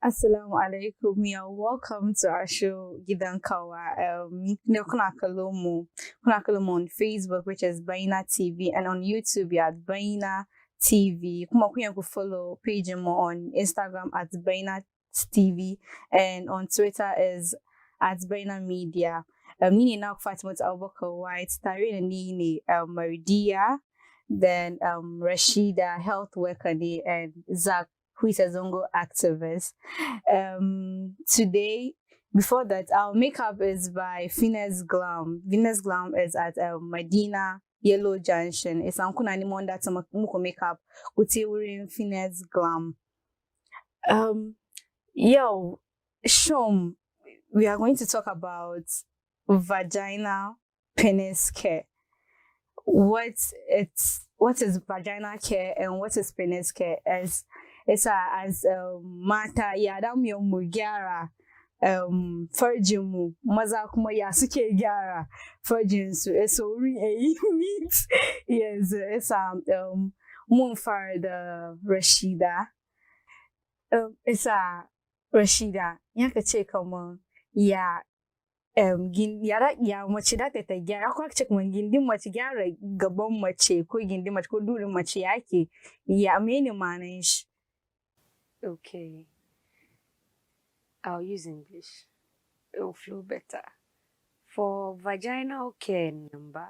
Assalamu alaikum. Yeah, welcome to our show, Gidan Kawa. Kuna kalomo on Facebook, which is Baina TV, and on YouTube, yeah, at Baina TV. Kuma kuya follow page mo on Instagram at Baina TV, and on Twitter is at Baina Media. Nini na Fati White, Tarina Nini, Mardiyah, then Rashida, health worker, and Zakiyu, who is a Zongo activist. Today, before that, our makeup is by Finesse Glam. Finesse Glam is at Medina Yellow Junction. It's Ankuna Animon that's Muko makeup. Uti wearing Finesse Glam. Yo, Shom, we are going to talk about vagina penis care. What is vagina care and what is penis care? As mata ya dam yo mu gyara farjin mu maza kuma ya suke gyara farjin su so meat. Yes, it's mun fara da Rashida. It's Rashida yaka ce kaman ya ya mace da ta gyara ko aka ce kuma gindin mace gyara gaban mace ko gindin mace ko durin mace yake ya mene manan shi. Okay, I'll use English. It will flow better. For vaginal care number,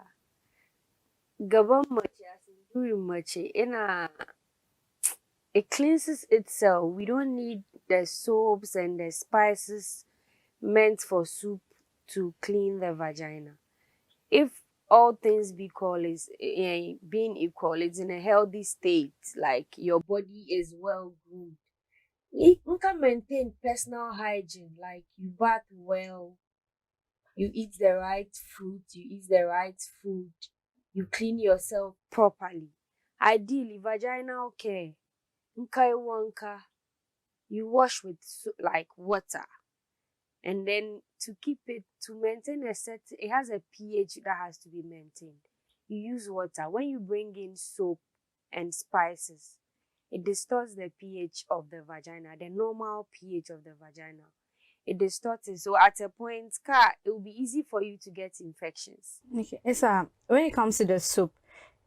gaban mace during mace it cleanses itself. We don't need the soaps and the spices meant for soup to clean the vagina. If all things being equal, it's in a healthy state, like your body is well groomed. You can maintain personal hygiene, like you bath well, you eat the right fruit, you eat the right food, you clean yourself properly. Ideally, vaginal care, you wash with like water, and then to maintain a certain, it has a pH that has to be maintained. You use water. When you bring in soap and spices, it distorts the pH of the vagina, the normal pH of the vagina. It distorts it. So at a point, it will be easy for you to get infections. Okay. When it comes to the soap,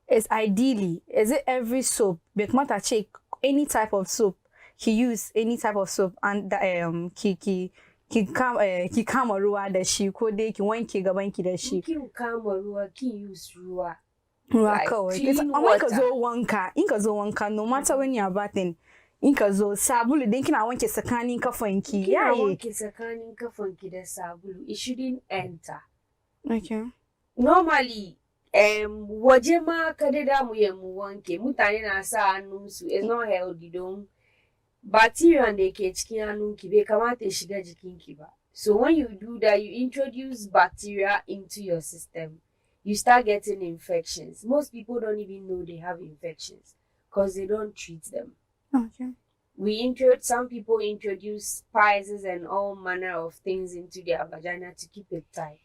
is it every soap? But mata check any type of soap. He use any type of soap and ki kama ruwa da shi ko dai ki wanke gaban ki da shi. Ki kama ruwa, ki use ruwa. Ruwa kawai. Amma ka zo wanka, no matter when you're bathing, in ka zo sabulu din kina wanke tsakanin kafanki. Kina wanke tsakanin kafanki da sabulu. It shouldn't enter. Okay. Normally, waje ma kada da mu wanke, mutane na sa hannunsu, it's not healthy don. Bacteria da ke cikin hannunki bai kamata ya shiga jikinki ba. So when you do that, you introduce bacteria into your system. You start getting infections. Most people don't even know they have infections because they don't treat them. Okay. Some people introduce spices and all manner of things into their vagina to keep it tight.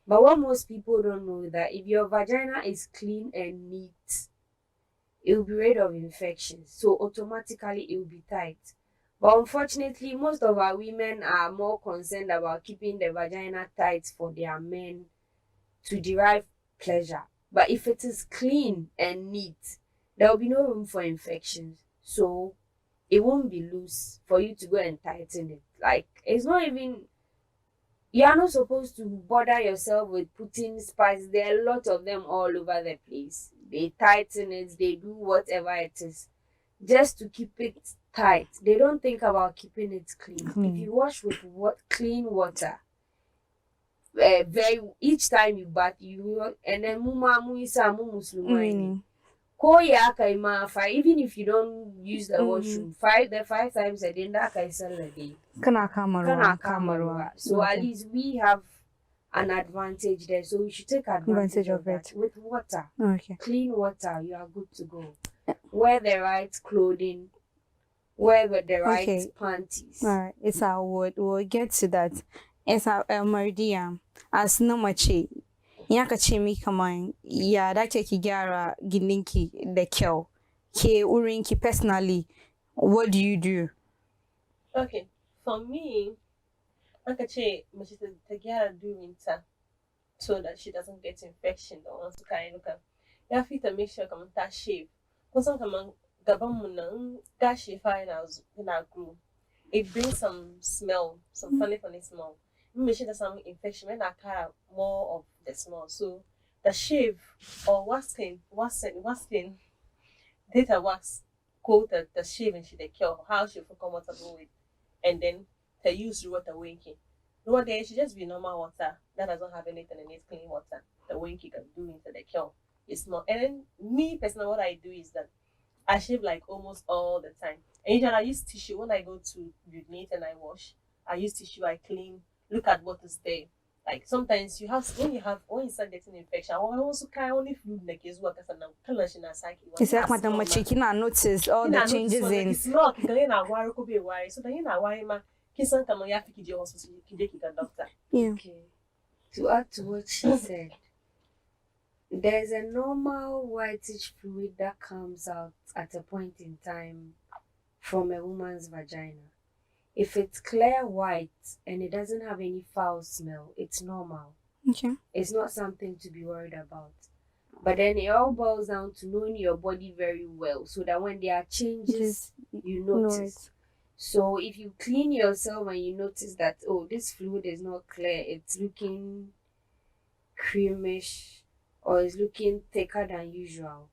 But what most people don't know is that if your vagina is clean and neat, it will be rid of infections. So automatically it will be tight. But unfortunately, most of our women are more concerned about keeping the vagina tight for their men to derive pleasure. But if it is clean and neat, there will be no room for infections. So it won't be loose for you to go and tighten it. Like, it's not even, you are not supposed to bother yourself with putting spices. There are a lot of them all over the place. They tighten it, they do whatever it is, just to keep it tight. They don't think about keeping it clean. If you wash with clean water, each time you bath, and then even if you don't use the washroom, 5 times a day, so at least we have an advantage there, so we should take advantage of it with water. Okay. Clean water, you are good to go. Wear the right clothing, wear the right panties. All right, it's our word. We'll get to that. It's our Mardiyah. As no machi, yaka chimi kaman ya dake ki gyara gindinki da kyau. Ke urinki personally, what do you do? Okay, for me, Ankache, she said the girl do winter so that she doesn't get infection or wants to kind of you have to make sure come that shave. Because some come gabamun that shave fine as in our group. It brings some smell, some funny smell. Make sure there's some infection when I carry more of the smell. So the shave or wasking, data wax quote the shave and she the cure how she feel comfortable with and then to use water winking. No one day she just be normal water that doesn't have anything in it, clean water. The winky can do into the cure. It's not and then me personally what I do is that I shave like almost all the time. And usually I use tissue when I go to urinate and I wash. I use tissue, I clean, look at what is there. Like sometimes when you start getting infection, I also kind only fluid like is what because I'm collection as I It's like madam chicken and notice all the changes in. It's not because na worry could be why. So then na why ma kisan kama ya fiki je hospital kideki doctor. Yeah. Okay. To add to what she said, there's a normal whitish fluid that comes out at a point in time from a woman's vagina. If it's clear white and it doesn't have any foul smell, it's normal. Okay. It's not something to be worried about. But then it all boils down to knowing your body very well so that when there are changes, you notice. So if you clean yourself and you notice that, oh, this fluid is not clear, it's looking creamish or it's looking thicker than usual,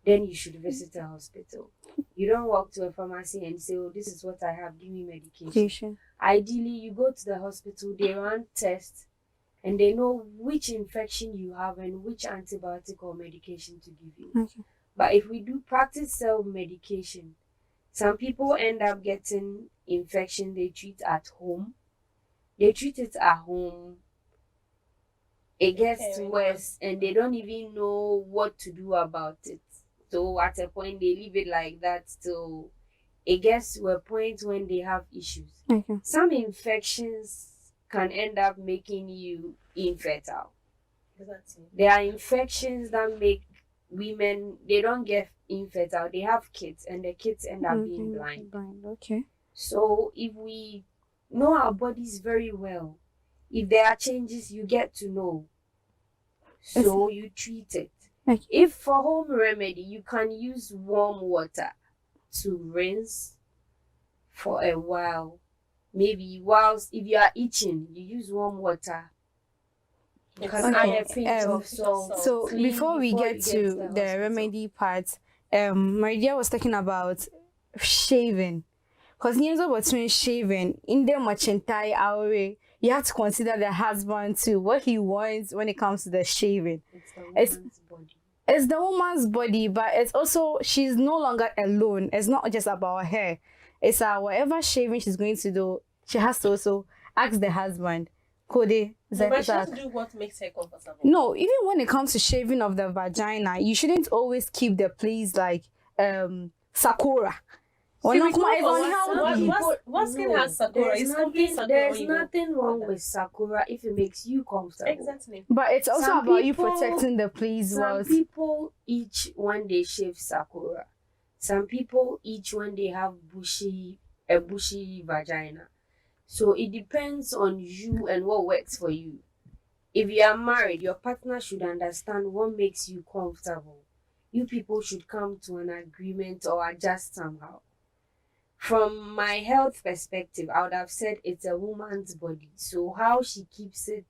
then you should visit a hospital. You don't walk to a pharmacy and say, oh, this is what I have, give me medication. Ideally, you go to the hospital, they run tests, and they know which infection you have and which antibiotic or medication to give you. Okay. But if we do practice self-medication, some people end up getting infection they treat at home. They treat it at home. It gets worse and they don't even know what to do about it. So at a point they leave it like that till it gets to a point when they have issues. Okay. Some infections can end up making you infertile. Exactly. There are infections that make women, they don't get infertile, they have kids and the kids end up being blind. Okay. So if we know our bodies very well, if there are changes, you get to know. So you treat it. Okay. If for home remedy, you can use warm water to rinse for a while. Maybe whilst if you are itching, you use warm water. You can add a pinch of salt. So before we get to the remedy part, Mardiyah was talking about shaving. Because between shaving, in the entire hour, you have to consider the husband too, what he wants when it comes to the shaving. It's the woman's body, but it's also, she's no longer alone. It's not just about her. It's whatever shaving she's going to do, she has to also ask the husband. But she has to do what makes her comfortable. No, even when it comes to shaving of the vagina, you shouldn't always keep the place like Sakura. What skin has Sakura? There's nothing wrong with Sakura if it makes you comfortable. Exactly. But it's also about you protecting the place. Some people itch when they shave Sakura. Some people itch when they have a bushy vagina. So it depends on you and what works for you. If you are married, your partner should understand what makes you comfortable. You people should come to an agreement or adjust somehow. From my health perspective, I would have said it's a woman's body. So how she keeps it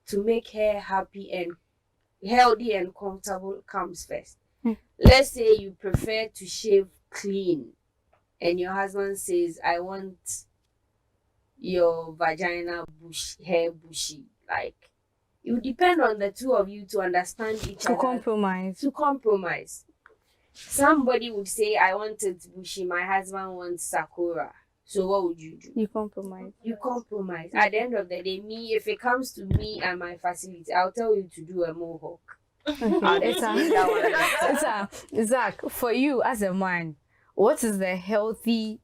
to make her happy and healthy and comfortable comes first. Let's say you prefer to shave clean and your husband says, I want your vagina hair bushy. Like, it would depend on the two of you to understand each other. To compromise. Somebody would say, I want it bushy, my husband wants Sakura. So what would you do? You compromise. You compromise. At the end of the day, if it comes to me and my facility, I'll tell you to do a mohawk. Okay. Zach, for you as a man, what is the healthy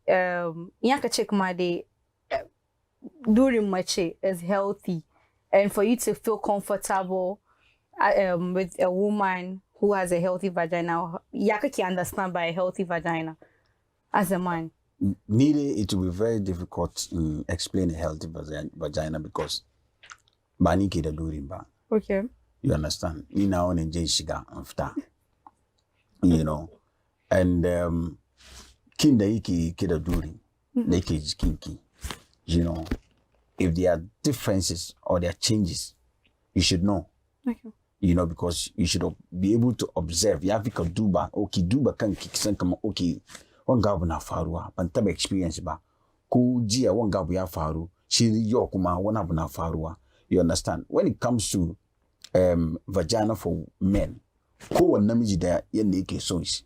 during much is healthy and for you to feel comfortable with a woman who has a healthy vagina? Yaka can understand by a healthy vagina as a man. Nearly, it will be very difficult to explain a healthy vagina because bani kida durimba. Okay. You understand? You know, on enjoy shiga after. You know, and kinda iki kida during, they kinky. You know, if there are differences or there are changes, you should know. Okay. You know, because you should be able to observe. You have to duba. Okay, duba kan kiksan kama okay. One guy na faruwa, pantaba experience ba. Ku jia one guy ya faru. She yokuma one na faruwa. You understand? When it comes to vagina for men, ko one namiji da yende yake son shi.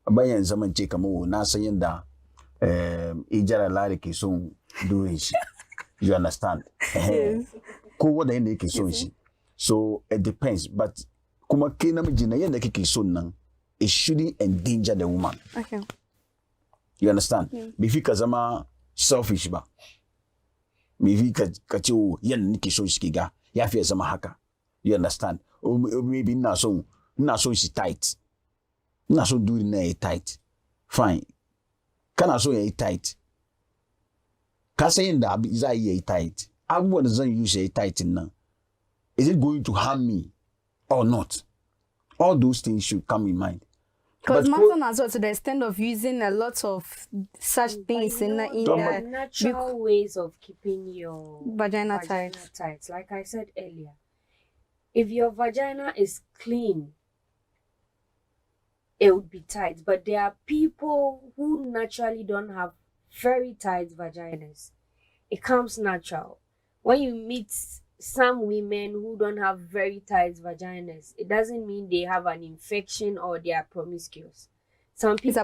Bayan zaman ce kama na san yanda ijara lari ke son doing shi. You understand? Yes. Ko wanda yende yake son shi. So it depends, but kuma ke namiji na yanda kake son nan, it shouldn't endanger the woman. Okay. You understand? Bifi ka zama selfish ba. Bifi ka ce yanda nake son shi ga ya fi zama haka. You understand? Or maybe ina son shi tight. Ina son do na tight. Fine. Kana so ya tight. Ka san yanda za yi tight. Abubuwan da zan use ya tight nan. Is it going to harm me or not? All those things should come in mind. Because Martin as well, to the extent of using a lot of such things in the natural ways of keeping your vagina tight. Like I said earlier, if your vagina is clean, it would be tight. But there are people who naturally don't have very tight vaginas. It comes natural. When you meet some women who don't have very tight vaginas, it doesn't mean they have an infection or they are promiscuous. Some people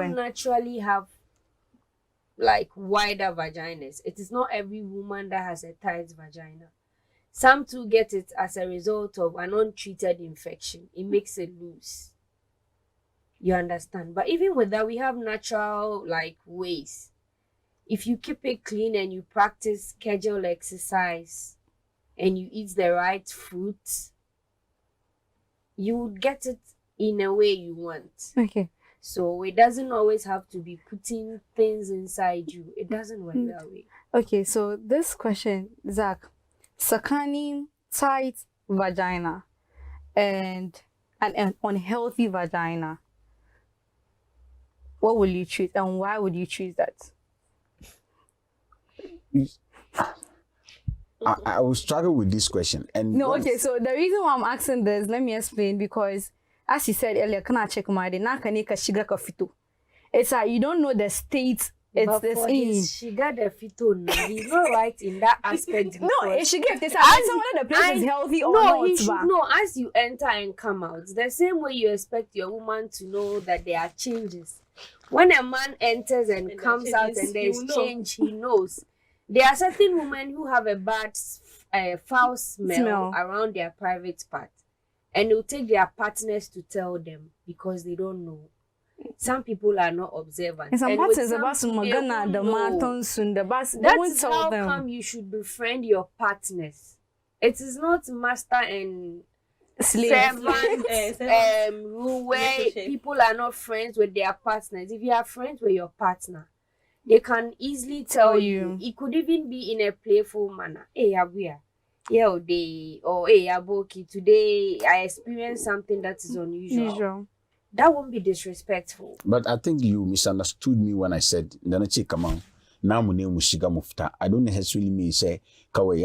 naturally have like wider vaginas. It is not every woman that has a tight vagina. Some too get it as a result of an untreated infection. It makes it loose. You understand? But even with that, we have natural like ways. If you keep it clean and you practice scheduled exercise and you eat the right fruits, you would get it in a way you want. Okay. So it doesn't always have to be putting things inside you. It doesn't work that way. Okay, so this question, Zach, sakani tight vagina and an unhealthy vagina, what will you choose and why would you choose that? I will struggle with this question. And no, okay, so the reason why I'm asking this, let me explain, because as you said earlier, can I check my it's like you don't know the state it's in. Shiga the fito now. He's not right in that aspect. No, it should get this out. Whether the place is healthy or not. He should know as you enter and come out. The same way you expect your woman to know that there are changes. When a man enters and comes out and there's change, he knows. There are certain women who have a bad, foul smell around their private part. And they'll take their partners to tell them because they don't know. Some people are not observant. And some partners about the marathons and the bus. That's how come you should befriend your partners. It is not master and servant rule where people are not friends with their partners. If you are friends with your partner, they can easily tell you. It could even be in a playful manner. Hey, Abuya. Yeah, hey, Aboki, today I experienced something that is unusual. That won't be disrespectful. But I think you misunderstood me when I said, I don't necessarily mean say, that's what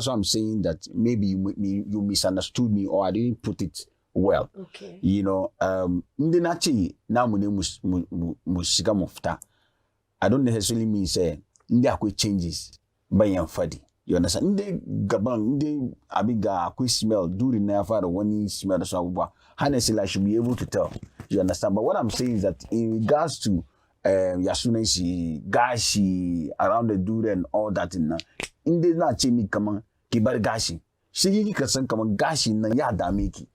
I'm saying, that maybe you misunderstood me or I didn't put it well. Okay. You know, I don't necessarily mean say changes by Fadi. You understand? Nde abiga smell during never when you smell so honestly I should be able to tell. You understand? But what I'm saying is that in regards to Yasunesi, Gashi around the dude and all that in not chimi kama kibar gashi. Shigi kasan kama gashi na yada miki.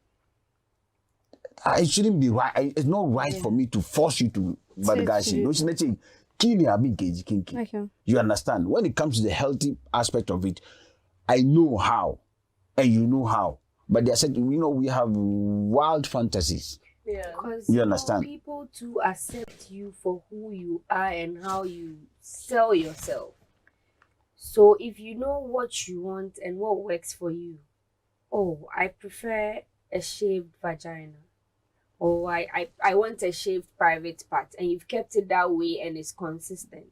It shouldn't be right. It's not right for me to force you to bargashi. No, Okay. You understand? When it comes to the healthy aspect of it, I know how, and you know how. But they are said, we have wild fantasies. Yeah. Because You understand? people to accept you for who you are and how you sell yourself. So if you know what you want and what works for you, oh, I prefer a shaved vagina. Or I want a shaved private part, and you've kept it that way and it's consistent.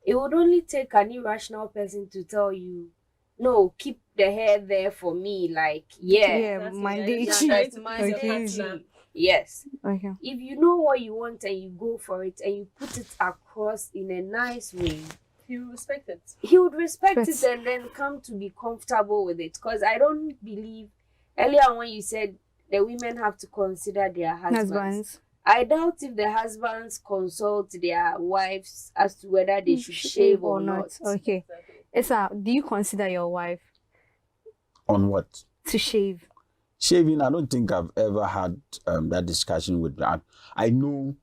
It would only take an irrational person to tell you, no, keep the hair there for me. Like, yeah, That's my it. day Yeah, cheap. trying to my please your Okay. partner. yes. Okay. If you know what you want and you go for it and you put it across in a nice way, You respect it. he would respect But- it and then come to be comfortable with it. Because I don't believe earlier when you said the women have to consider their husbands. I doubt if the husbands consult their wives as to whether they should shave or not. Okay. Exactly. Do you consider your wife On what? to shave? Shaving, I don't think I've ever had that discussion with her. I know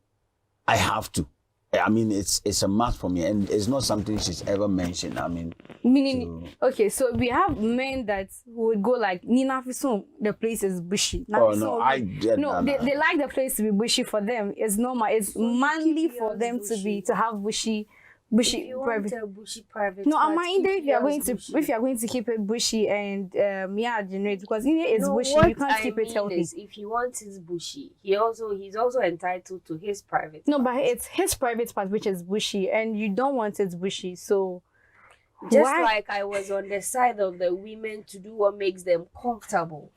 I have to. I mean, it's a must for me, and it's not something she's ever mentioned. I mean, Meaning, okay, so we have men that would go like, Nina Fiso, the place is bushy. oh no, They like the place to be bushy for them. It's normal. It's manly keep for yours them bushy. to have bushy If you want private. a bushy private No, part, I'm mind keep if you are going yours to bushy. keep it bushy and generate, because in it is No, bushy, what you can't I keep it mean healthy. is if he wants his bushy, he's also entitled to his private No, part. but it's his private part which is bushy, and you don't want it bushy. So Just why? like I was on the side of the women to do what makes them comfortable.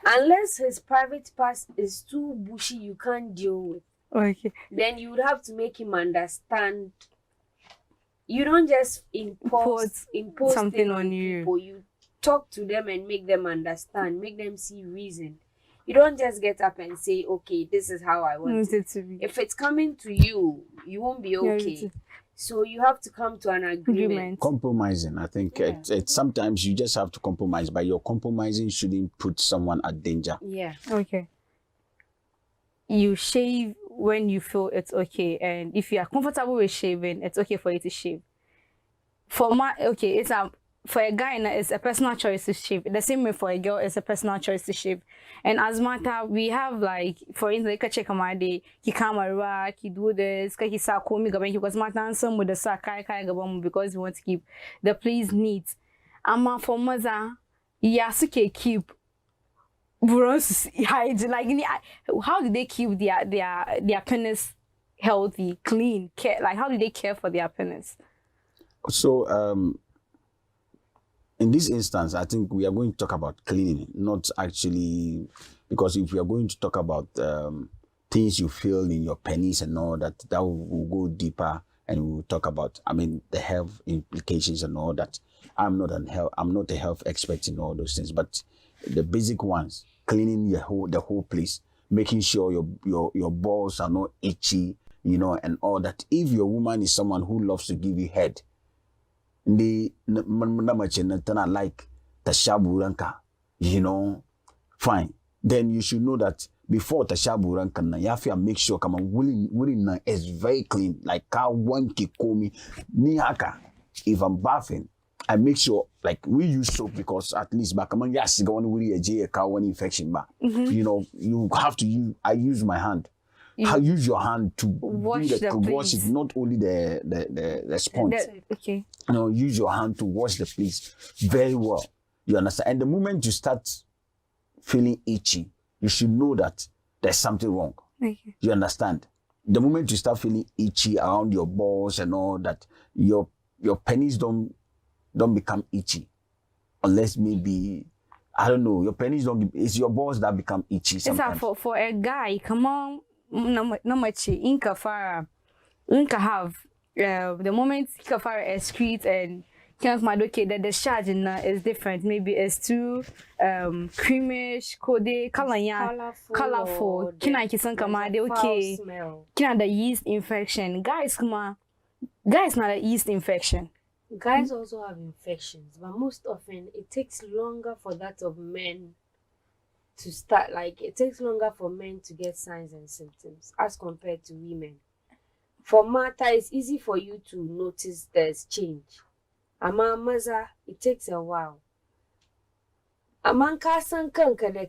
Unless his private part is too bushy, you can't deal with. Okay. Then you would have to make him understand. You don't just impose something thing on you. people. You talk to them and make them understand, make them see reason. You don't just get up and say, okay, this is how I want Want it. it to be If it's coming to you, you won't be Yeah, okay. it's- So you have to come to an agreement. agreement. compromising. I think Yeah. it's sometimes you just have to compromise, but your compromising shouldn't put someone at danger. Yeah. Okay. You shave when you feel it's okay, and if you are comfortable with shaving, it's okay for you to shave. For a guy, it's a personal choice to shave. The same way for a girl, it's a personal choice to shave. And as matter, we have like, for instance, you can check my day, he camera, he do this, he sa komi gaban, because matter some with the sa kai gaban because we want to keep the place neat. Ama for mother, yasuke keep. Bros hide like how do they keep their penis healthy, clean, care? Like how do they care for their penis? So in this instance, I think we are going to talk about cleaning, not actually, because if we are going to talk about things you feel in your penis and all that, that will go deeper, and we will talk about, I mean, the health implications and all that. I'm not a health expert in all those things, but the basic ones: cleaning the whole place, making sure your balls are not itchy, and all that. If your woman is someone who loves to give you head, like tashaburanka, fine. Then you should know that before tashaburanka, you have to make sure willing is very clean. Like one kikomi nihaka. If I'm bathing, I make sure, like, we use soap because at least back among yes, go on with a cow infection back. You have to use. I use my hand. Use your hand to wash wash it, not only the sponge. Okay. Use your hand to wash the place very well. You understand? And the moment you start feeling itchy, you should know that there's something wrong. Okay. You understand? The moment you start feeling itchy around your balls and all that, your penis don't become itchy, unless maybe, I don't know, your penis it's your balls that become itchy sometimes. It's for a guy, come on, no much inka have the moment Kafara excrete and can't my okay that the charge is different. Maybe it's too creamish, code colorful. Kina kisan kama de okay. Kina the yeast infection. Guys not a yeast infection. Guys also have infections, but most often it takes longer for that of men to start. Like, it takes longer for men to get signs and symptoms as compared to women. For Martha, it's easy for you to notice there's change. Ama Maza, it takes a while. A man can't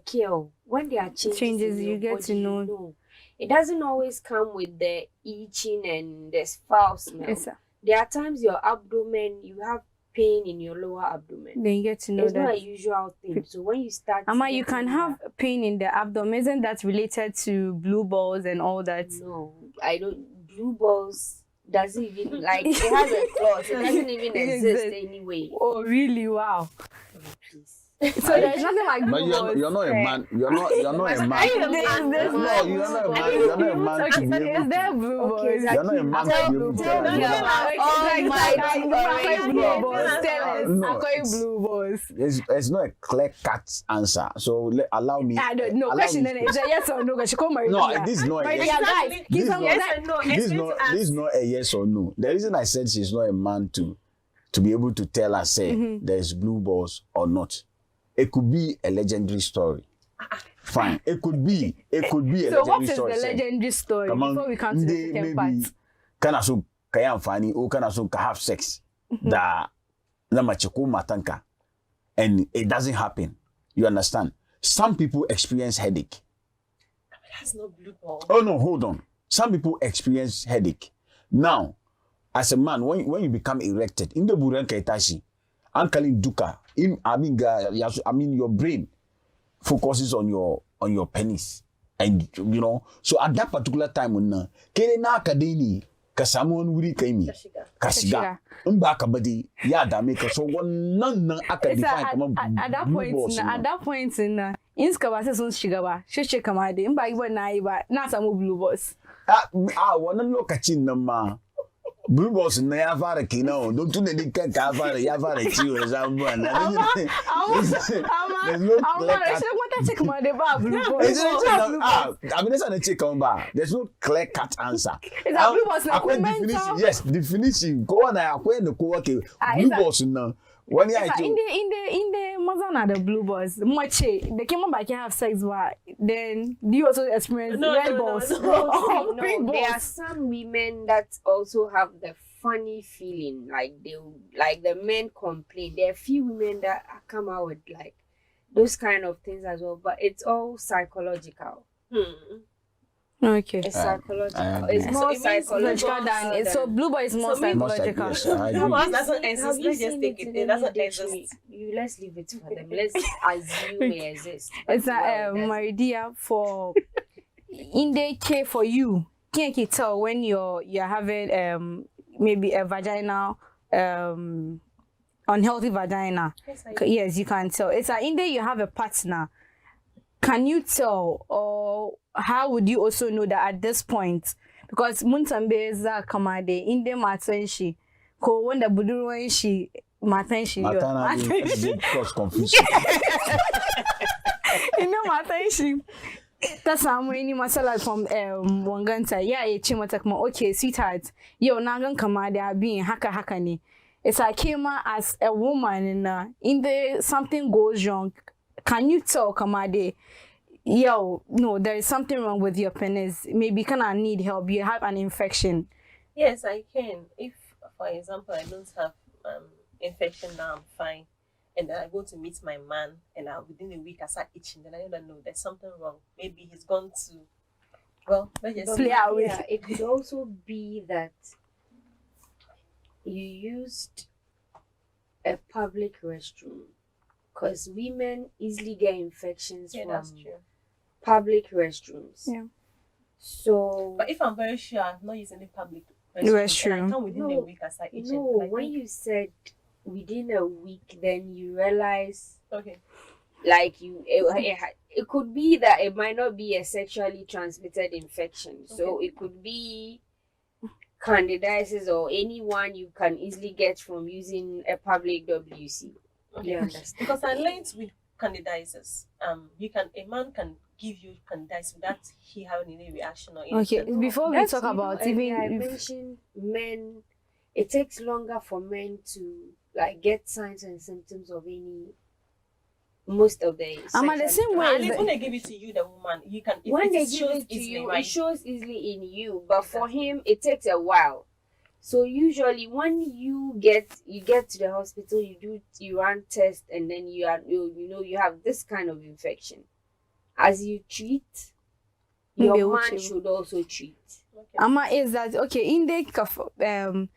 kill. When there are changes in you your get body, to know. It doesn't always come with the itching and the foul smell. Yes, sir. There are times your abdomen, you have pain in your lower abdomen. Then you get to know It's not that. a usual thing. So when you start, Ama, you getting can have pain in the abdomen. Isn't that related to blue balls and all that? no, I don't. Blue balls doesn't even like it has a clause. It doesn't even exist anyway. Oh, really? Wow. Oh, please. So there's nothing like But blue balls. you're not a man. You're not a man. There's No, you're not a man. You're not a man to Okay, be so able is there to. blue balls? Okay, You're not a man to be able to tell tell me us. about Blue balls. Tell us. No, I'm calling blue balls. It's not a clear-cut answer. So allow me. I don't know. allow Question me then is a yes or no question. Come on. No, this is not a yes. Guys, This is some not- guys. This is not a yes or no. The reason I said she's not a man to be able to tell us say there's blue balls or not. It could be a legendary story. Fine. It could be a So legendary what is story. the say, legendary story come on, before we come to the second maybe part? kana so kaya funny or kana so have sex da na machiko matanka and it doesn't happen. You understand? Some people experience headache. That's not blue ball. Oh no, hold on. Some people experience headache. Now, as a man, when you become erected, in the buranka itashi, Uncle Duka, your brain focuses on your penis. And you know, so at that particular time when kele na akadeni kasamuan wuri kaimi kashiga mba kabadi ya da make so wannan aka define come at that point in inska ba sai sun shiga ba sheshe kama dai in ba yi ba na yi ba na samu blue balls wannan lokacin nan ma blue balls na ya fara kenan don tun da ni kanka ya fara ciwo zan ba na there's no clear cut. check my day ba blue balls. I mean, that's not a check on bar. There's no clear cut answer. Is that blue balls na definition? Yes, definition. Go on, I acquire the co-worker. Blue balls now. When you in the Mazana the blue balls, much they came on back have sex, but then do you also experience red balls? No, there are some women that also have the funny feeling, like the men complain. There are few women that come out with like those kind of things as well, but it's all psychological. Okay. It's psychological. It's more psychological than it. So blue ball is more psychological. Blue balls doesn't Have exist. you Let's just seen take it it. in It doesn't any dictionary? exist. Let's leave it for them. Let's assume it exists. It's a Mardiyah for in the care for you. Can't you tell when you're having maybe a vaginal unhealthy vagina? Yes, you can tell. It's in there you have a partner. Can you tell, or how would you also know that at this point? Because Muntambeza Kamade in the Matanshi, ko when the Buduru she Matanshi, cause confusion. in the Matanshi. That's how many masala from Wanganta. Yeah, Chimatakma. Okay, sweetheart, yo Nagan Kamade being hakani. It's I came as a woman in the something goes wrong. Can you tell Kamade, yo, no, there is something wrong with your penis. Maybe can I need help? You have an infection. Yes, I can. If, for example, I don't have infection now, I'm fine. And then I go to meet my man, and within a week I start itching. Then I don't know there's something wrong. Maybe he's gone to, well, let's just play out with. Yeah, it could also be that you used a public restroom. Because women easily get infections from that's true. public restrooms. Yeah. So, But if I'm very sure I'm not using the public Restroom. and I come within a No, week I start itching. no, when you said within a week, then you realize, Okay. like it could be that it might not be a sexually transmitted infection. So it could be candidiasis or anyone you can easily get from using a public WC. Okay. You understand? Because I learned with candidiasis, a man can give you candidiasis without he having any reaction or anything. Okay, before we That's, talk about I even mentioned men, it takes longer for men to like get signs and symptoms of most of the I'm at the same way. At least when they give it to you, the woman, you can. When they give shows it to easily, you, right? it shows easily in you, but for him it takes a while. So usually when you get to the hospital, you run tests, and then you have this kind of infection. As you treat, your man should also treat. Okay. Ama is that okay? In the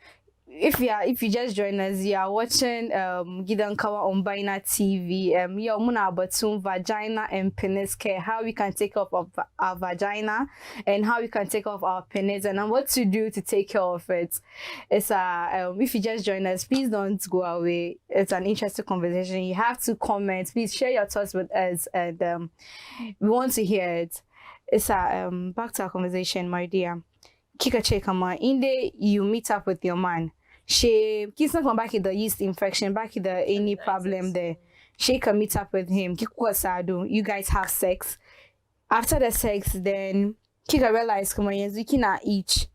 if you just join us, you are watching Gidan Kawa on Baina TV. You're muna about vagina and penis care, how we can take care of our vagina and how we can take care of our penis, and what to do to take care of it. It's if you just join us, please don't go away. It's an interesting conversation. You have to comment. Please share your thoughts with us, and we want to hear it. It's back to our conversation, my dear. Kika Chekama, in there you meet up with your man. He's not come back with the yeast infection, back with the any problem there. She can meet up with him. You guys have sex. After the sex, then Kika realize come on, you can each.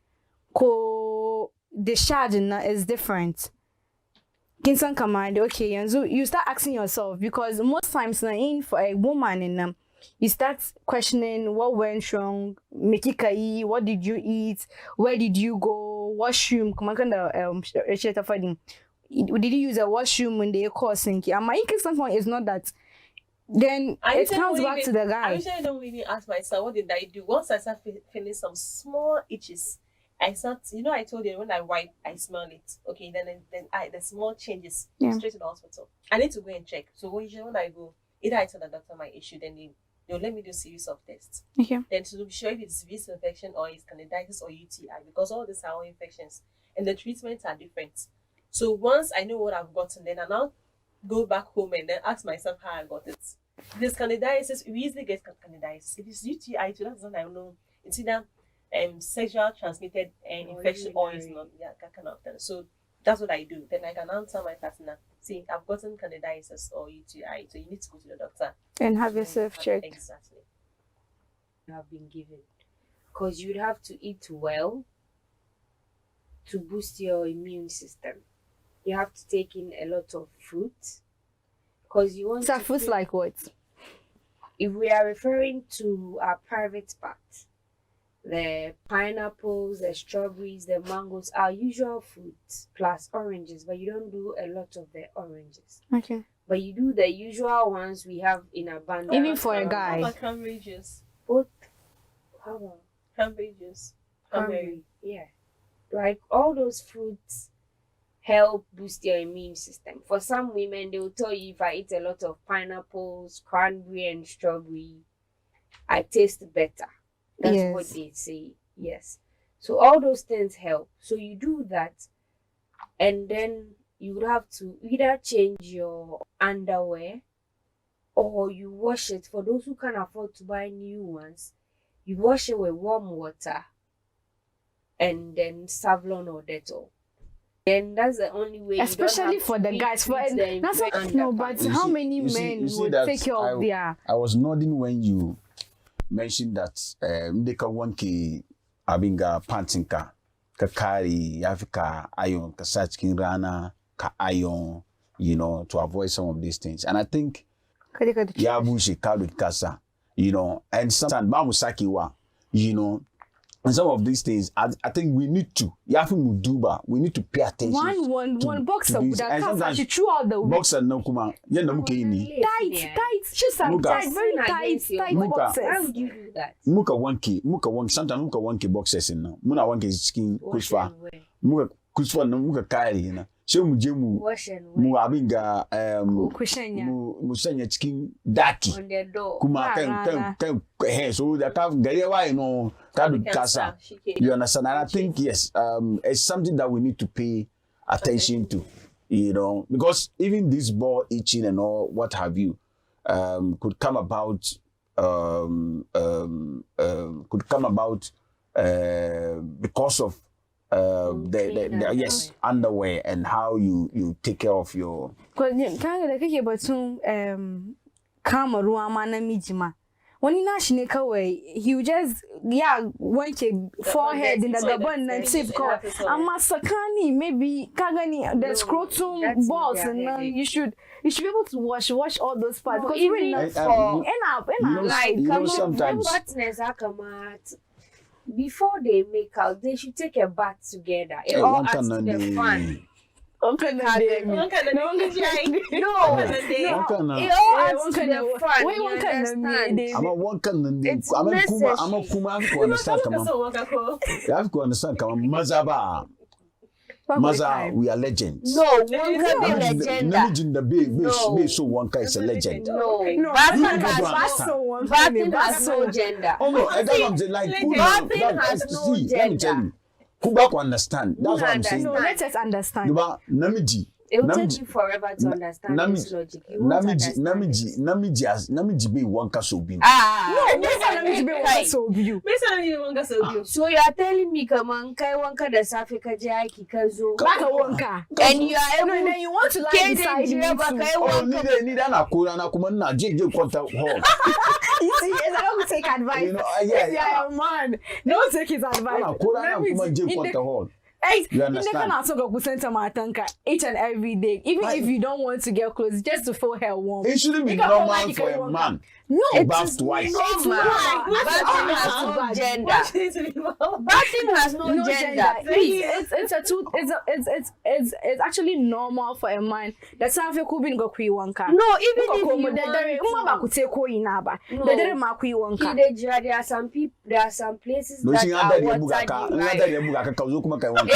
The charge is different. Kinsan command, okay, and so you start asking yourself, because most times in for a woman in you start questioning what went wrong, Mekikai, what did you eat, where did you go, washroom, did you use a washroom when they call sinky? And my something is not that. Then it comes back to the guy. I usually don't really ask myself, what did I do? Once I start feeling some small itches, I start, I told you when I wipe, I smell it. Okay, then the small changes, straight to the hospital. I need to go and check. So usually when I go, either I tell the doctor my issue, then they'll let me do a series of tests. Okay. Then to be sure if it's yeast infection or it's candidiasis or UTI, because all these are all infections and the treatments are different. So once I know what I've gotten, then I now go back home and then ask myself how I got it. If there's candidiasis, we easily get candidiasis. If it's UTI, that's when I know it's either sexual transmitted infection or it's not. Yeah, that kind of thing. So that's what I do. Then I can answer my partner, see, I've gotten candidiasis or UTI, so you need to go to the doctor and have yourself checked. Exactly. You have been given, because you'd have to eat well to boost your immune system. You have to take in a lot of fruit, because you want to fruits like what? If we are referring to our private part, the pineapples, the strawberries, the mangoes, our usual fruits plus oranges, but you don't do a lot of the oranges. Okay. But you do the usual ones we have in abundance. Even for a guy. How about cranberry juice? Both. How about cranberry juice? Cranberry. Yeah. Like all those fruits help boost your immune system. For some women, they will tell you, if I eat a lot of pineapples, cranberry, and strawberry, I taste better. That's what they say. Yes. So all those things help. So you do that, and then you would have to either change your underwear or you wash it. For those who can afford to buy new ones, you wash it with warm water and then Savlon or Dettol. Then that's the only way. Especially for the guys. That's not, no, but how many men would take care of their... I was nodding when you mentioned that ndeka wanke abinga pantinka ka kari Africa iron ka sachkin rana ka iron, to avoid some of these things. And I think ya bushi kalu kasa, and sometimes bamusaki wa, and some of these things, I think we need to. We need to pay attention. One boxer would have come actually throughout the week. Boxer no kuma. Yeah, no mukini. Tight. Just tight, very tight boxers. Why would you do that? Muka wanki. Sometimes muka wanki boxers in now. Muna wanki skin kushfa. Muka kushfa no muka kari So mujemu mu abinga musanya chicken dati on the door. Kuma can so that have garewa kadu kasa. You understand? And I think yes, it's something that we need to pay attention to, because even this ball itching and all what have you could come about because of the underwear and how you take care of your. Because kind of like about Kamaru amana mijima. When he national away, he would just want your forehead in the gabon and tip call. And masakani maybe kagani the scrotum balls, and you should be able to wash all those parts. Because even enough sometimes partners are come out. before they make out, they should take a bath together. It all adds to the fun. One kind of No, it all adds to the fun. Wait, one kind of I'm a one kind of It's I'm a necessary. kuma to understand come on. You have to understand come on. Mazaba. Maza, we are legends. No, one can be legend. Namijin the be so one kind is a legend. No, No, bathing has no gender. Oh no, I don't like Bathing has no let me tell gender. you. Kuba can understand. That's what I'm saying. No, let us understand. Duba namiji. It will take you forever to understand this logic. You won't understand it. Namiji be one so be. No, so you are telling me come on, kai wanka da safe ka je aiki ka zo. Baka wanka. And you are able And then you want to lie ke beside me da ba too. kai Oh, wanka. ni da na kura na kuma na je kwanta hall. You see, I don't take advice. You know, If you are a man, don't take his advice. Na kura na kuma je kwanta hall. You understand? Each and every day, even if you don't want to get close, just to feel her warm. It shouldn't be You can hold normal like for you a want. man. No, to it bath is twice. It's normal. Bathing has no gender. Bathing has no gender. Please, it's actually normal for a man. That's how you could be go kui wanka. No, even if you want to. there are some places No, that she are under the water bugaka. Under derived. the bugaka kauzo kuma kai wanka.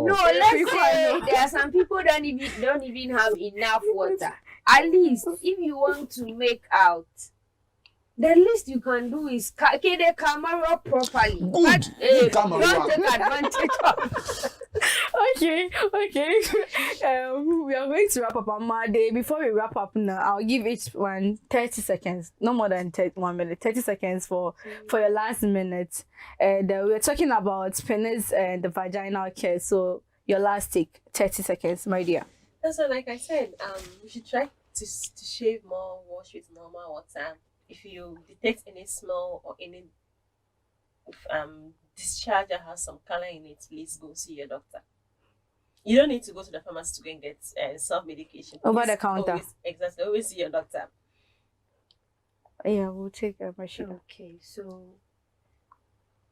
No, let's say there are some people that don't even have enough water. At least if you want to make out, the least you can do is get the camera properly. Good. Don't take advantage of. Okay. We are going to wrap up on Monday. Before we wrap up now, I'll give each one 30 seconds, no more than 1 minute, 30 seconds for your last minute. And we're talking about penis and the vaginal care. So your last take, 30 seconds, my dear. So like I said, we should try to shave more, wash with normal water. If you detect any smell or any discharge that has some color in it, please go see your doctor. You don't need to go to the pharmacy to go and get self-medication. Over the counter. Always see your doctor. Yeah, we'll take a machine. Okay, so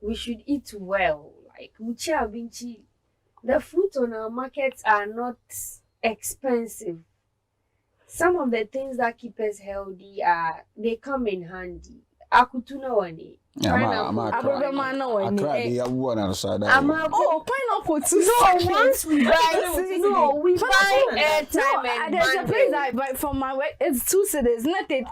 we should eat well. Like mucha binchi. The fruit on our markets are not expensive. Some of the things that keep us healthy they come in handy. Akutuna wani. Pineapple too. No, once we buy, we buy airtime and there's a place I buy from my work. It's 2 cities. Not it.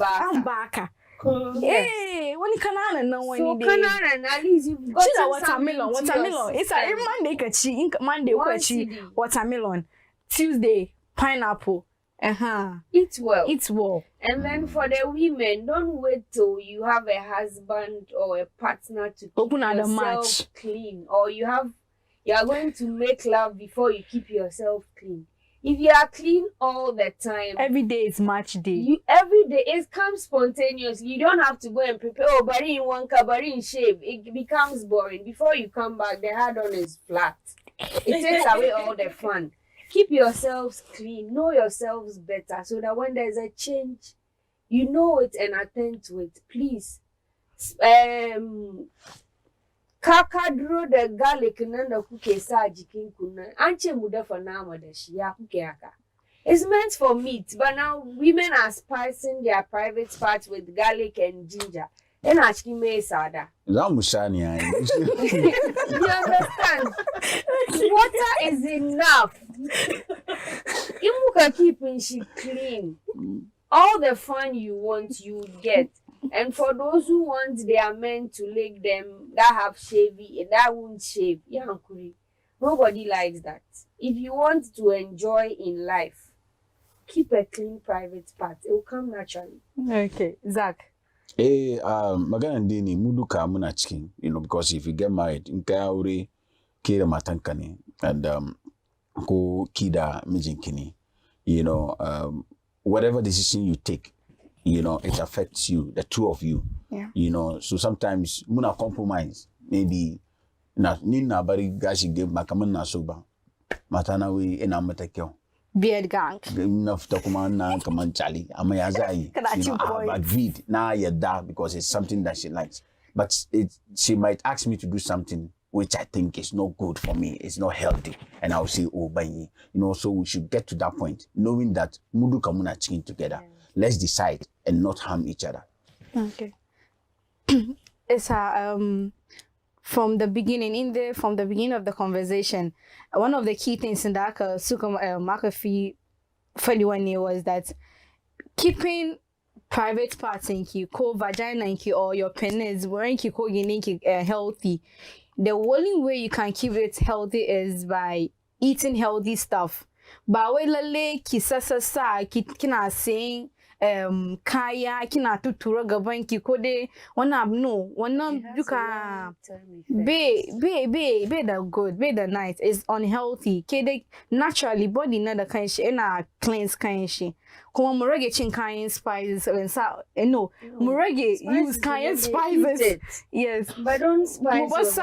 I'm back. Hey, when you can know when you Canaan, at least you've got watermelon. It's a Monday kachi, Monday kachi, watermelon. Tuesday, pineapple. Eat well. Eat well. And then for the women, don't wait till you have a husband or a partner to keep Open at the yourself match. clean, or you are going to make love before you keep yourself clean. If you are clean all the time, Every day is match day. every day it comes spontaneously. You don't have to go and prepare. Oh, bari in one cup, bari in shave. It becomes boring. Before you come back, the hard on is flat. It takes away all the fun. Keep yourselves clean. Know yourselves better so that when there's a change, you know it and attend to it. Please. Kakadro the garlic nanda kuke sa jikin kuna. Anche muda for nama da shi ya kuke haka. It's meant for meat, but now women are spicing their private parts with garlic and ginger. Then asking me sada. You understand? Water is enough. You can keep she clean. All the fun you want, you get. And for those who want their men to lick them, that have shavy, that won't shave. Yankuri. Nobody likes that. If you want to enjoy in life, keep a clean private part. It will come naturally. Okay, Zach. Magana ndini muduka muna chicken, because if you get married, nkaya uri kira matankani and ko kida mijinkini, whatever decision you take, it affects you, the two of you. Yeah. So sometimes muna compromise. Maybe nina bari gashi give makaman na soba. Matana we ina matakyo. Beard gang. Enough document now, come on, Charlie. I'm I've agreed. Now you're there because it's something that she likes. But she might ask me to do something which I think is not good for me. It's not healthy. And I'll say, oh, Baina. So we should get to that point, knowing that Mudu Kamuna chicken together. Let's decide and not harm each other. Okay. It's from the beginning of the conversation, one of the key things in that McAfee Fati White was that keeping private parts in vagina or your penis healthy. The only way you can keep it healthy is by eating healthy stuff. But we lale kisasa kina saying kaya kina tutura gaban ki kode wana duka be the good be the nice is unhealthy kede naturally body na da kan shi ina cleanse kan shi kuma mu rage cin kayan spices mu rage use kayan spices yes but don't spice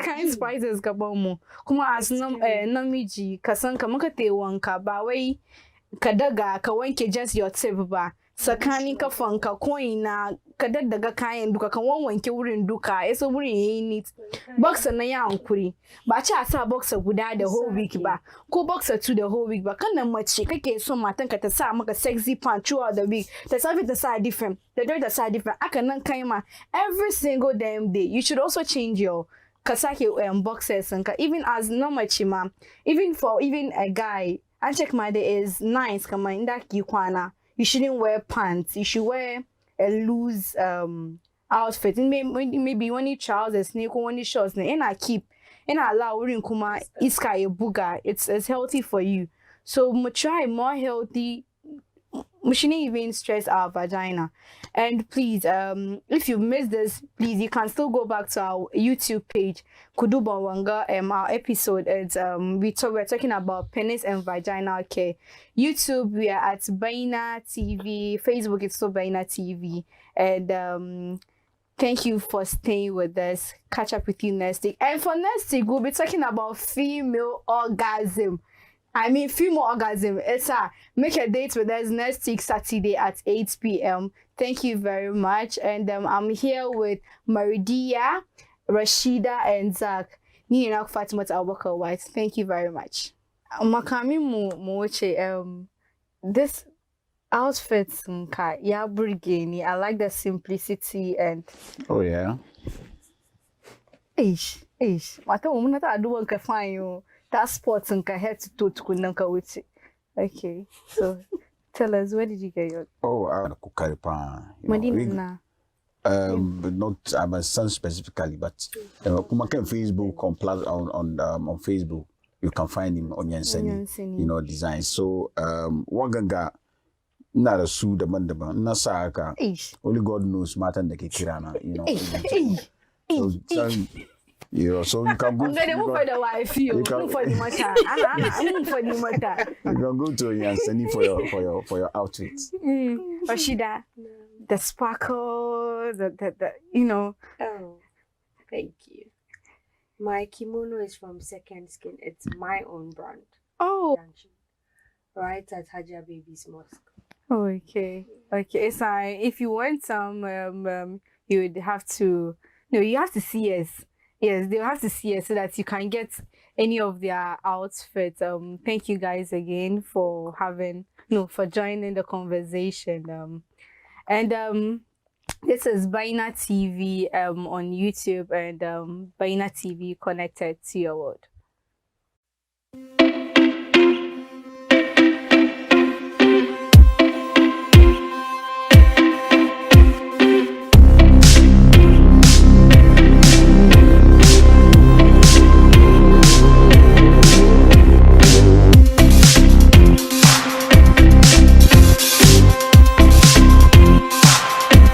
kayan spices gaban mu kuma as namiji ka san ka muka te wanka ba wai ka daga ka wanke just your tip ba sakani ka fanka koina ka daddaga kayan duka kan wanke wurin duka yaso wurin yayi neat boxer na ya hankuri ba ci a sa boxer guda da whole week ba ko boxer 2 the whole week ba kan nan mace kake so matan ka ta sa maka sexy pants throughout the week ta sa different aka nan kai ma every single damn day you should also change your kasake boxers and even as no much ma even a guy I check my day is nice kama inda kwana you shouldn't wear pants you should wear a loose outfit maybe only trousers only shorts and I allow urin kuma iska e buga it's healthy for you so we try more healthy. We shouldn't even stress our vagina. And please, if you missed this, please, you can still go back to our YouTube page, Kuduba Wanga. Our episode is we're talking about penis and vagina care. YouTube, we are at Baina TV. Facebook, it's so Baina TV. And thank you for staying with us. Catch up with you next week. And for next week, we'll be talking about female orgasm. Female orgasm. It's make a date with us next week, Saturday at 8 p.m. Thank you very much. And I'm here with Mardiyah, Rashida, and Zak. Fati White. Thank you very much. Makami moche this outfit ya burgeni. I like the simplicity and oh yeah. Mata woman that I do want to find you. That sports and head to kunanka with it. Okay, so tell us, where did you get your? Oh, I cook pan. Madina. Not my son specifically, but Facebook on Facebook, you can find him on Yanseni, designs. So waganga not a suit the mandaba, nasaka. Only God knows Martin the Kirana, so you can go. I'm gonna move for the wife. You move for the matter. I'm move for the matter. You can go to Yanseni for your outfits. Rashida, the sparkle, the Oh, thank you. My kimono is from Second Skin. It's my own brand. Oh, right at Haja Baby's Mosque. Okay. So if you want some, you would have to. No, you have to see us. Yes, they'll have to see us so that you can get any of their outfits. Thank you guys again for joining the conversation. And this is Baina TV on YouTube and Baina TV connected to your world.